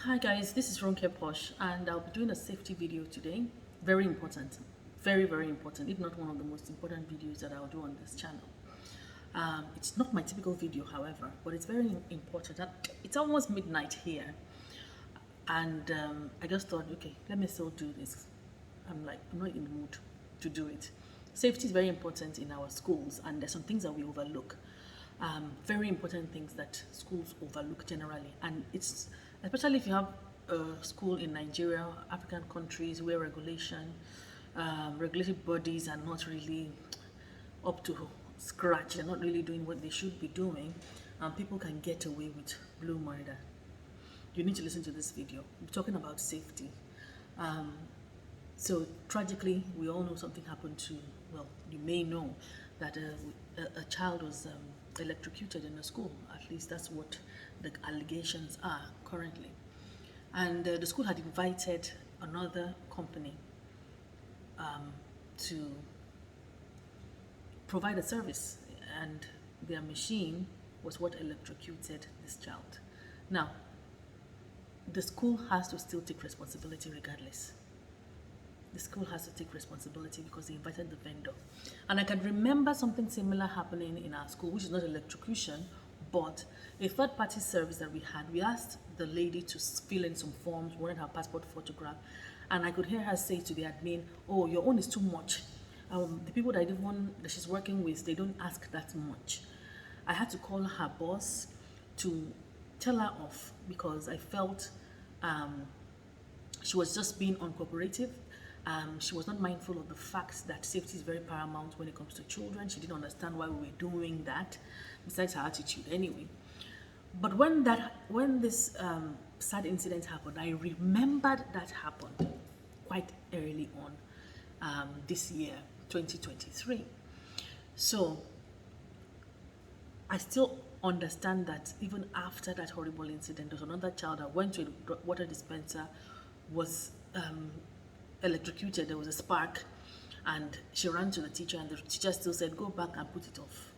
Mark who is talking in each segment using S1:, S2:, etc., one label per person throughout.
S1: Hi guys, this is Ronke Posh and I'll be doing a safety video today. Very important, very important, if not one of the most important videos that I'll do on this channel. It's not my typical video, however, but it's very important. It's almost midnight here and I just thought, okay, let me still do this. I'm not in the mood to do it. Safety is very important in our schools and there's some things that we overlook. Very important things that schools overlook generally, and it's especially if you have a school in Nigeria, African countries where regulatory bodies are not really up to scratch. They're not really doing what they should be doing, and people can get away with blue murder. You need to listen to this video. We're talking about safety. So tragically, we all know something happened to, well, you may know that a child was electrocuted in a school. At least that's what the allegations are currently. And the school had invited another company to provide a service, and their machine was what electrocuted this child. Now, the school has to still take responsibility regardless. The school has to take responsibility because they invited the vendor. And I can remember something similar happening in our school, which is not electrocution, but a third-party service that we had. We asked the lady to fill in some forms, wanted her passport photograph, and I could hear her say to the admin, "Oh, your own is too much. The people that she's working with, they don't ask that much." I had to call her boss to tell her off because I felt she was just being uncooperative. She was not mindful of the fact that safety is very paramount when it comes to children. She didn't understand why we were doing that, besides her attitude anyway. But when this sad incident happened, I remembered that happened quite early on this year, 2023. So I still understand that even after that horrible incident, there was another child that went to a water dispenser, was electrocuted. There was a spark, and she ran to the teacher, and the teacher still said, "Go back and put it off."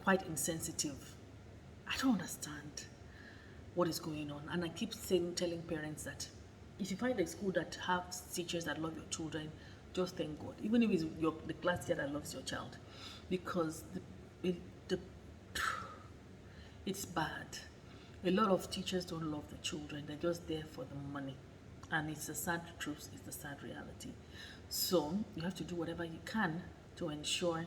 S1: Quite insensitive. I don't understand what is going on, and I keep telling parents that if you find a school that has teachers that love your children, just thank God, even if it's the class teacher that loves your child, because it's bad. A lot of teachers don't love the children. They're just there for the money. And it's the sad truth, it's the sad reality. So you have to do whatever you can to ensure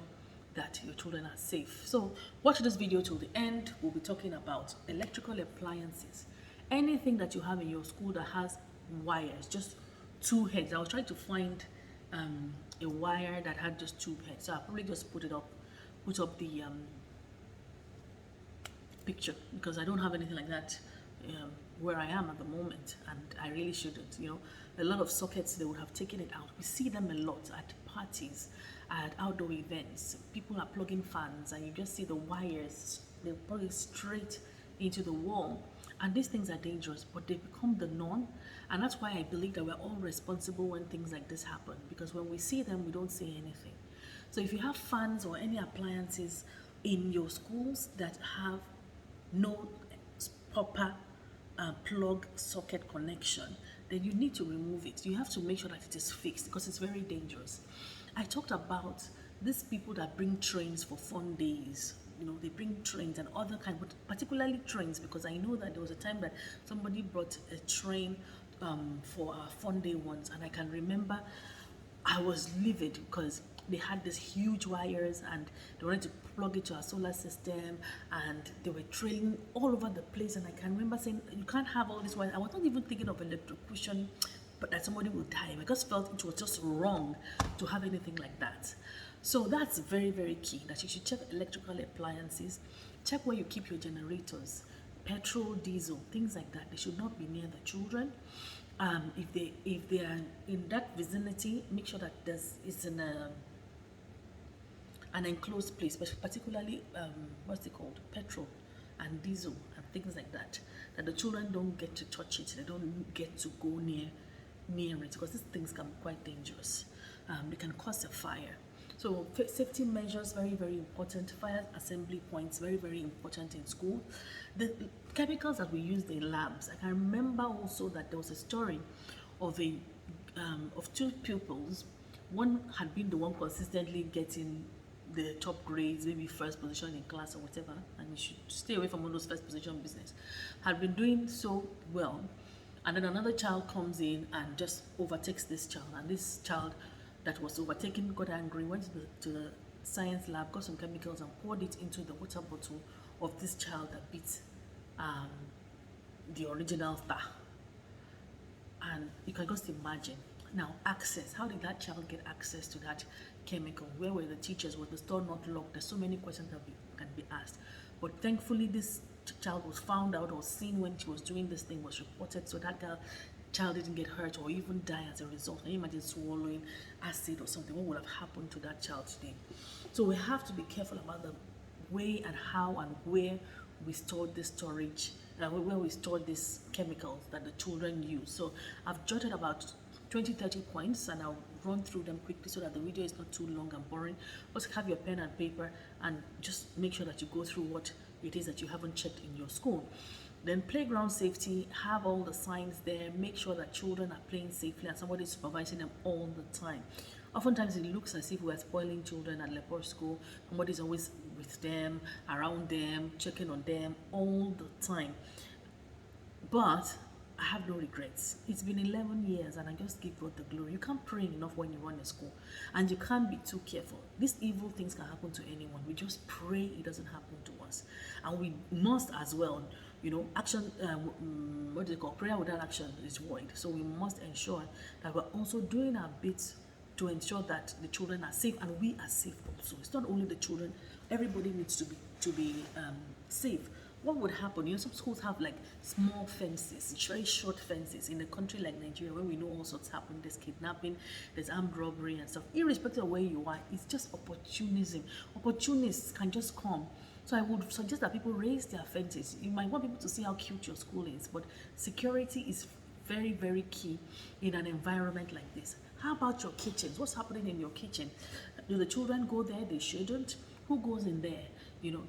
S1: that your children are safe. So watch this video till the end. We'll be talking about electrical appliances. Anything that you have in your school that has wires, just two heads. I was trying to find a wire that had just two heads. So I'll probably just put up the picture, because I don't have anything like that where I am at the moment, and I really shouldn't. A lot of sockets, they would have taken it out. We see them a lot at parties, at outdoor events. People are plugging fans and you just see the wires, they're plugging straight into the wall, and these things are dangerous, but they become the norm. And that's why I believe that we're all responsible when things like this happen, because when we see them, we don't say anything. So if you have fans or any appliances in your schools that have no proper plug socket connection, then you need to remove it. You have to make sure that it is fixed, because it's very dangerous. I talked about these people that bring trains for fun days. They bring trains and other kinds, but particularly trains, because I know that there was a time that somebody brought a train for a fun day once, and I can remember I was livid because they had these huge wires and they wanted to plug it to our solar system, and they were trailing all over the place. And I can remember saying, "You can't have all this wire." I was not even thinking of electrocution, but that somebody would die. I just felt it was just wrong to have anything like that. So that's very key, that you should check electrical appliances. Check where you keep your generators, petrol, diesel, things like that. They should not be near the children. If they are in that vicinity, make sure that it's in an enclosed place, particularly petrol and diesel and things like that the children don't get to touch it. They don't get to go near it, because these things can be quite dangerous. They can cause a fire. So safety measures, very, very important. Fire assembly points, very, very important in school. The chemicals that we use in labs. I can remember also that there was a story of of two pupils. One had been the one consistently getting the top grades, maybe first position in class or whatever, and you should stay away from all those first position business. Had been doing so well, and then another child comes in and just overtakes this child, and this child that was overtaken got angry, went to the science lab, got some chemicals and poured it into the water bottle of this child that beat um, the original star. And you can just imagine. Now, access. How did that child get access to that chemical? Where were the teachers? Was the store not locked? There's so many questions that can be asked. But thankfully, this child was found out or seen when she was doing this thing, was reported, so that child didn't get hurt or even die as a result. Can you imagine swallowing acid or something? What would have happened to that child today? So we have to be careful about the way and how and where we store this storage, where we store these chemicals that the children use. So I've jotted about 20-30 points, and I'll run through them quickly so that the video is not too long and boring. Also have your pen and paper and just make sure that you go through what it is that you haven't checked in your school. Then playground safety, have all the signs there, make sure that children are playing safely and somebody is supervising them all the time. Oftentimes it looks as if we're spoiling children at Leper School. Somebody's always with them, around them, checking on them all the time. But I have no regrets. It's been 11 years and I just give God the glory. You can't pray enough when you run a school, and you can't be too careful. These evil things can happen to anyone. We just pray it doesn't happen to us. And we must as well, action, what do they call, prayer without action is void. So we must ensure that we're also doing our bit to ensure that the children are safe and we are safe also. It's not only the children, everybody needs to be safe. What would happen? Some schools have like small fences, very short fences. In a country like Nigeria, where we know all sorts happen, there's kidnapping, there's armed robbery and stuff. Irrespective of where you are, it's just opportunism. Opportunists can just come. So I would suggest that people raise their fences. You might want people to see how cute your school is, but security is very, very key in an environment like this. How about your kitchens? What's happening in your kitchen? Do the children go there? They shouldn't. Who goes in there? Do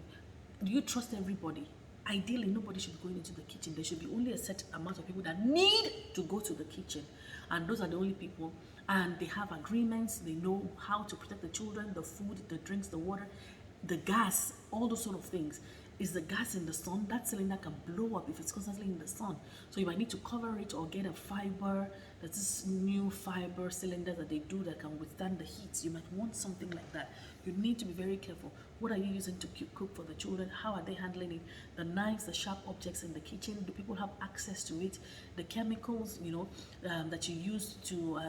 S1: you trust everybody? Ideally, nobody should be going into the kitchen. There should be only a set amount of people that need to go to the kitchen, and those are the only people. And they have agreements. They know how to protect the children, the food, the drinks, the water, the gas, all those sort of things. Is the gas in the sun? That cylinder can blow up if it's constantly in the sun. So you might need to cover it or get a fiber. There's this new fiber cylinder that they do that can withstand the heat. You might want something like that. You need to be very careful. What are you using to cook for the children? How are they handling it? The knives, the sharp objects in the kitchen, do people have access to it? The chemicals, that you use to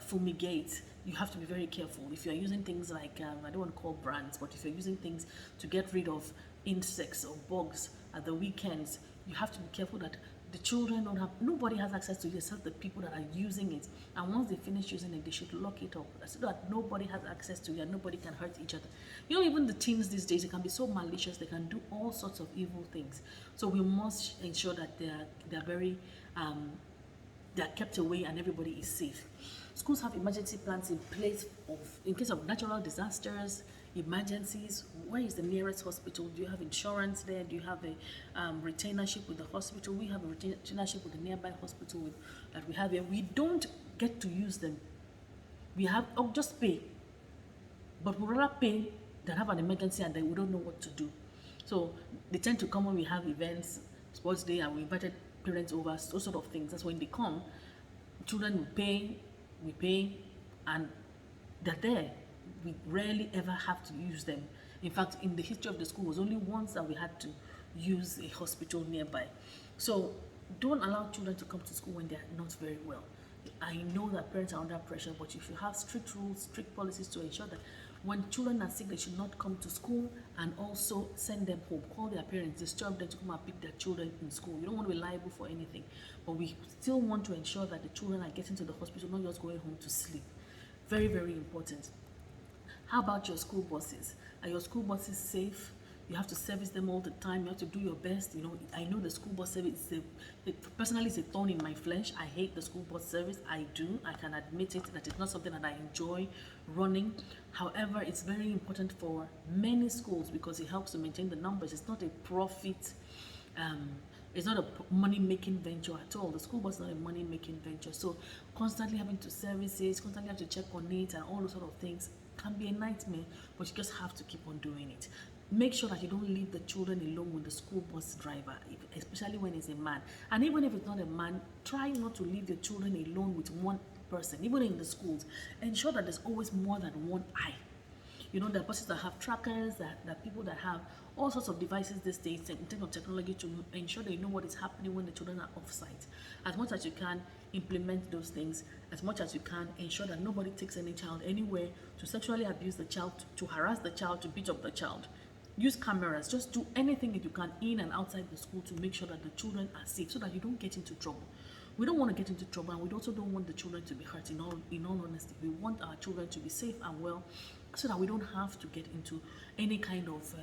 S1: fumigate, you have to be very careful. If you're using things like, I don't want to call brands, but if you're using things to get rid of insects or bugs at the weekends, you have to be careful that the children nobody has access to it except the people that are using it. And once they finish using it, they should lock it up so that nobody has access to it and nobody can hurt each other. Even the teens these days, they can be so malicious, they can do all sorts of evil things. So we must ensure that they're very, they're kept away and everybody is safe. Schools have emergency plans in place in case of natural disasters, emergencies. Where is the nearest hospital? Do you have insurance there? Do you have a retainership with the hospital? We have a retainership with the nearby hospital that we have here. We don't get to use them. We have just pay, but we rather pay than have an emergency and then we don't know what to do. So they tend to come when we have events, sports day, and we invited parents over, those sort of things. That's when they come. Children will pay, we pay, and they're there. We rarely ever have to use them. In fact, in the history of the school, it was only once that we had to use a hospital nearby. So don't allow children to come to school when they're not very well. I know that parents are under pressure, but if you have strict rules, strict policies to ensure that when children are sick, they should not come to school, and also send them home. Call their parents, disturb them to come and pick their children in school. You don't want to be liable for anything, but we still want to ensure that the children are getting to the hospital, not just going home to sleep. Very, very important. How about your school buses? Are your school buses safe? You have to service them all the time. You have to do your best. You know, I know the school bus service personally is a thorn in my flesh. I hate the school bus service. I do. I can admit it, that it's not something that I enjoy running. However, it's very important for many schools because it helps to maintain the numbers. It's not a profit. It's not a money-making venture at all. The school bus is not a money-making venture. So constantly having to service it, constantly have to check on it and all those sort of things can be a nightmare, but you just have to keep on doing it. Make sure that you don't leave the children alone with the school bus driver, especially when it's a man. And even if it's not a man, try not to leave the children alone with one person. Even in the schools, ensure that there's always more than one eye. You know, there are buses that have trackers, there are people that have all sorts of devices these days in terms of technology to ensure they know what is happening when the children are off-site. As much as you can, implement those things. As much as you can, ensure that nobody takes any child anywhere to sexually abuse the child, to harass the child, to beat up the child. Use cameras. Just do anything that you can in and outside the school to make sure that the children are safe so that you don't get into trouble. We don't want to get into trouble, and we also don't want the children to be hurt. In all honesty, we want our children to be safe and well so that we don't have to get into any kind of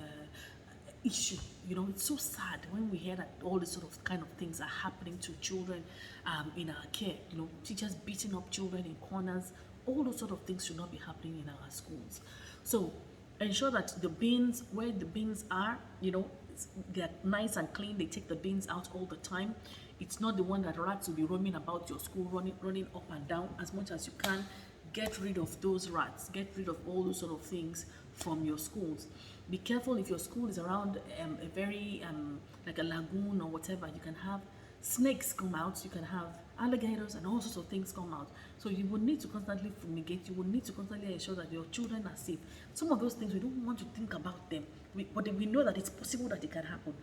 S1: issue. You know, it's so sad when we hear that all these sort of kind of things are happening to children in our care. You know, teachers beating up children in corners. All those sort of things should not be happening in our schools. So ensure that the bins, where the bins are, you know, they're nice and clean. They take the bins out all the time. It's not the one that rats will be roaming about your school, running up and down. As much as you can, get rid of those rats. Get rid of all those sort of things from your schools. Be careful if your school is around a very like a lagoon or whatever. You can have snakes come out. You can have alligators and all sorts of things come out. So you will need to constantly fumigate. You will need to constantly ensure that your children are safe. Some of those things we don't want to think about them, but we know that it's possible that it can happen.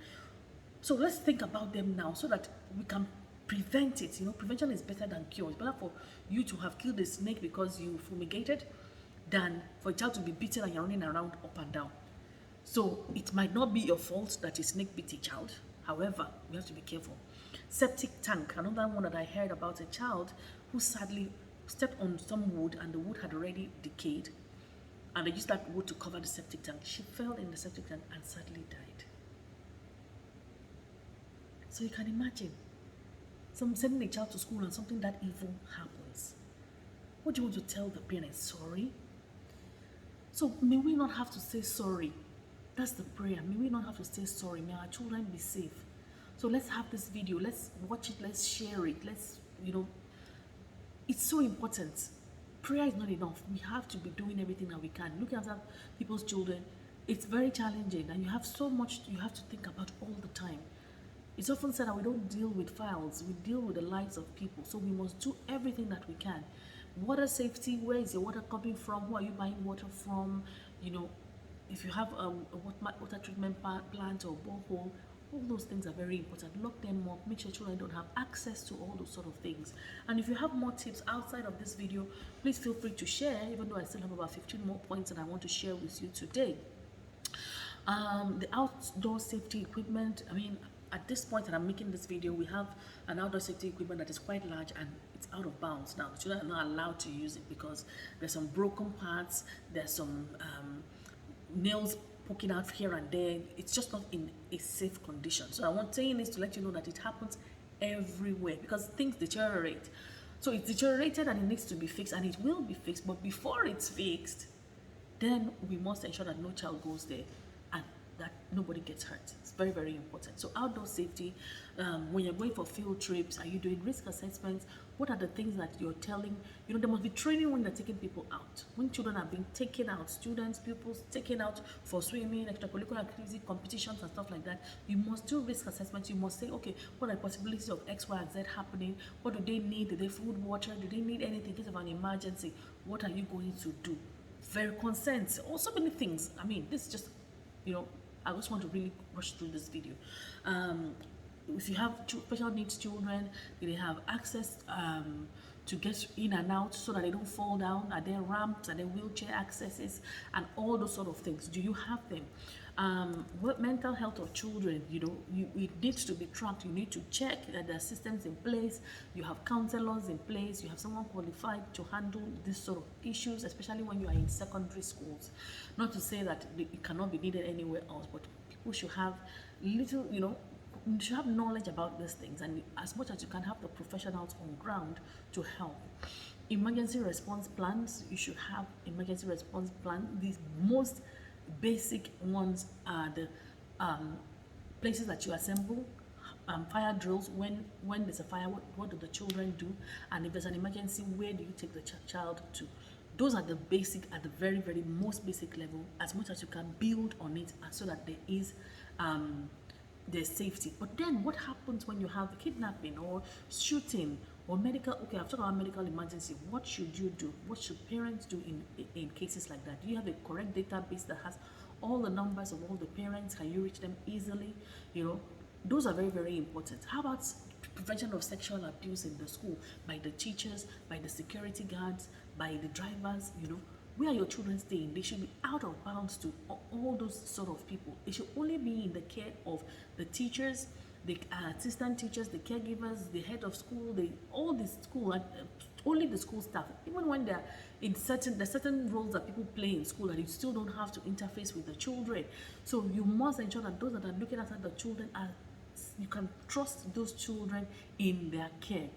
S1: So let's think about them now so that we can prevent it. You know, prevention is better than cure. It's better for you to have killed a snake because you fumigated than for a child to be beaten and you're running around up and down. So it might not be your fault that a snake bit a child. However, we have to be careful. Septic tank, another one that I heard about, a child who sadly stepped on some wood and the wood had already decayed, and they used that wood to cover the septic tank. She fell in the septic tank and sadly died. So you can imagine sending a child to school and something that evil happens. What do you want to tell the parents? Sorry? So may we not have to say sorry. That's the prayer. May we not have to say sorry. May our children be safe. So let's have this video. Let's watch it. Let's share it. Let's, you know, it's so important. Prayer is not enough. We have to be doing everything that we can. Looking after people's children, it's very challenging, and you have so much you have to think about all the time. It's often said that we don't deal with files, we deal with the lives of people. So we must do everything that we can. Water safety, where is your water coming from? Who are you buying water from? You know, if you have a water treatment plant or borehole, all those things are very important. Lock them up, make sure children don't have access to all those sort of things. And if you have more tips outside of this video, please feel free to share, even though I still have about 15 more points that I want to share with you today. The outdoor safety equipment, I mean, at this point that I'm making this video, we have an outdoor safety equipment that is quite large and it's out of bounds now. Children are not allowed to use it because there's some broken parts, there's some nails poking out here and there. It's just not in a safe condition. So I want saying this to let you know that it happens everywhere because things deteriorate. So it's deteriorated and it needs to be fixed, and it will be fixed. But before it's fixed, then we must ensure that no child goes there and that nobody gets hurt. It's very, very important. So outdoor safety, when you're going for field trips, are you doing risk assessments? What are the things that you're telling? You know, there must be training when they're taking people out. When children are being taken out, students, pupils taken out for swimming, extracurricular activity, competitions and stuff like that, you must do risk assessments. You must say, okay, what are the possibilities of X, Y, and Z happening? What do they need? Do they food, water? Do they need anything in case of an emergency? What are you going to do? Very consent, or so many things. I mean, this is just, you know, I just want to really rush through this video. If you have special needs children, do they have access to get in and out so that they don't fall down? Are there ramps? Are there wheelchair accesses? And all those sort of things. Do you have them? What mental health of children, you know, it needs to be tracked. You need to check that there are systems in place. You have counselors in place. You have someone qualified to handle this sort of issues, especially when you are in secondary schools. Not to say that it cannot be needed anywhere else, but who should have little, you should have knowledge about these things, and as much as you can have the professionals on ground to help. Emergency response plans, you should have emergency response plan. These most basic ones are the places that you assemble, fire drills. When there's a fire, what do the children do, and if there's an emergency, where do you take the child to? Those are the basic, at the very very most basic level. As much as you can build on it, so that there is there's safety. But then what happens when you have kidnapping or shooting or medical, okay, I've talked about medical emergency. What should you do? What should parents do in cases like that? Do you have a correct database that has all the numbers of all the parents? Can you reach them easily? Those are very very important. How about prevention of sexual abuse in the school, by the teachers, by the security guards, by the drivers? Where are your children staying? They should be out of bounds to all those sort of people. They should only be in the care of the teachers, the assistant teachers, the caregivers, the head of school, all the school, only the school staff. Even when they're in certain roles that people play in school, that you still don't have to interface with the children. So you must ensure that those that are looking after the children you can trust those children in their care.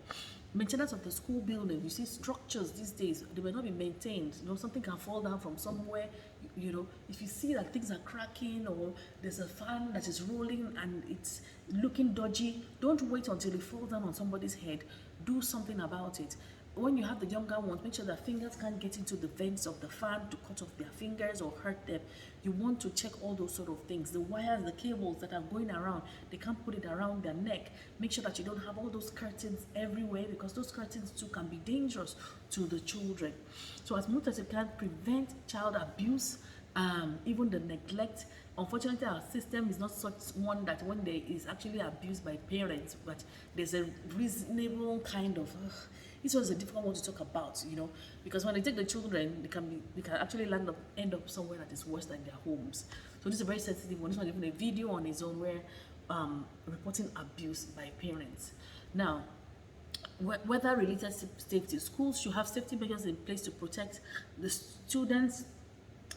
S1: Maintenance of the school building. You see structures these days, they may not be maintained. Something can fall down from somewhere. If you see that things are cracking, or there's a fan that is rolling and it's looking dodgy, don't wait until it falls down on somebody's head. Do something about it. When you have the younger ones, make sure their fingers can't get into the vents of the fan to cut off their fingers or hurt them. You want to check all those sort of things. The wires, the cables that are going around, they can't put it around their neck. Make sure that you don't have all those curtains everywhere, because those curtains too can be dangerous to the children. So as much as you can, prevent child abuse, even the neglect. Unfortunately, our system is not such one that when there is actually abuse by parents, but there's a reasonable kind of this was a difficult one to talk about, because when they take the children, they can actually end up somewhere that is worse than their homes. So this is a very sensitive one. This one, even a video on its own, where reporting abuse by parents. Now, weather-related safety. Schools should have safety measures in place to protect the students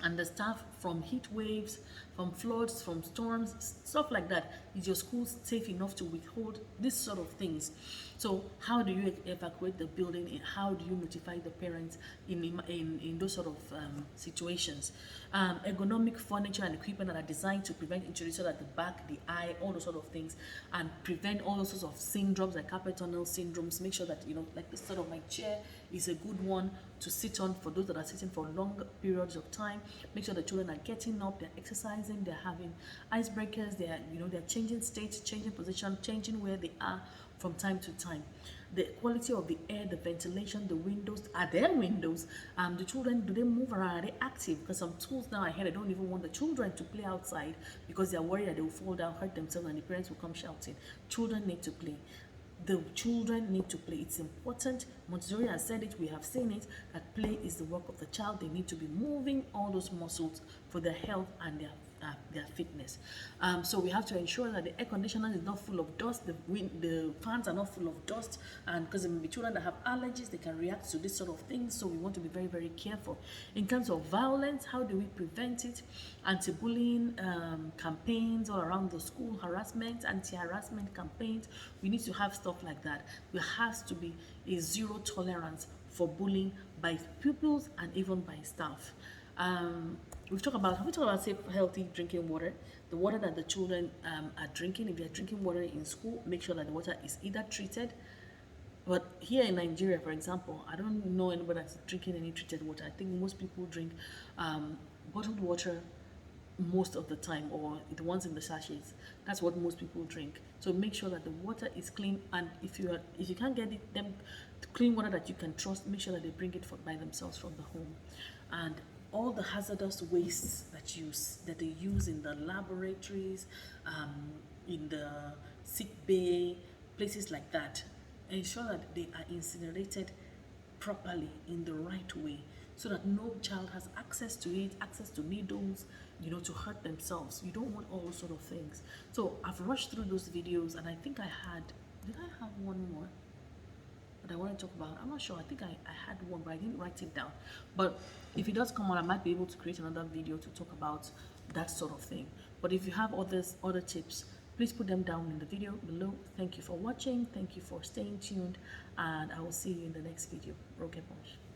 S1: and the staff from heat waves, from floods, from storms, stuff like that. Is your school safe enough to withhold these sort of things? So how do you evacuate the building, and how do you notify the parents in those sort of situations? Ergonomic furniture and equipment that are designed to prevent injury, so that the back, the eye, all those sort of things, and prevent all those sorts of syndromes like carpal tunnel syndromes. Make sure that, like this sort of my chair is a good one to sit on for those that are sitting for long periods of time. Make sure the children are getting up, they're exercising, they're having icebreakers, they're changing states, changing position, changing where they are from time to time. The quality of the air, the ventilation, the windows. Are there windows? The children, do they move around? Are they active? Because some schools now, I hear, they don't even want the children to play outside because they're worried that they will fall down, hurt themselves, and the parents will come shouting. Children need to play. The children need to play. It's important. Montessori has said it, we have seen it, that play is the work of the child. They need to be moving all those muscles for their health and their fitness. So we have to ensure that the air conditioner is not full of dust, the fans are not full of dust, and because there may be children that have allergies, they can react to this sort of things. So we want to be very very careful. In terms of violence, how do we prevent it? Anti-bullying campaigns all around the school, harassment, anti-harassment campaigns. We need to have stuff like that. There has to be a zero tolerance for bullying by pupils and even by staff. Have we talked about safe, healthy drinking water? The water that the children are drinking. If they are drinking water in school, make sure that the water is either treated. But here in Nigeria, for example, I don't know anybody that's drinking any treated water. I think most people drink bottled water most of the time, or the ones in the sachets. That's what most people drink. So make sure that the water is clean, and if you can't get them clean water that you can trust, make sure that they bring it by themselves from the home. And all the hazardous wastes that they use in the laboratories, in the sick bay, places like that, ensure that they are incinerated properly in the right way, so that no child has access to it, access to needles, to hurt themselves. You don't want all those sort of things. So I've rushed through those videos, and I think did I have one more? that I want to talk about. I'm not sure. I think I had one, but I didn't write it down. But if it does come on, I might be able to create another video to talk about that sort of thing. But if you have other tips, please put them down in the video below. Thank you for watching. Thank you for staying tuned, and I will see you in the next video. Roke Bunch.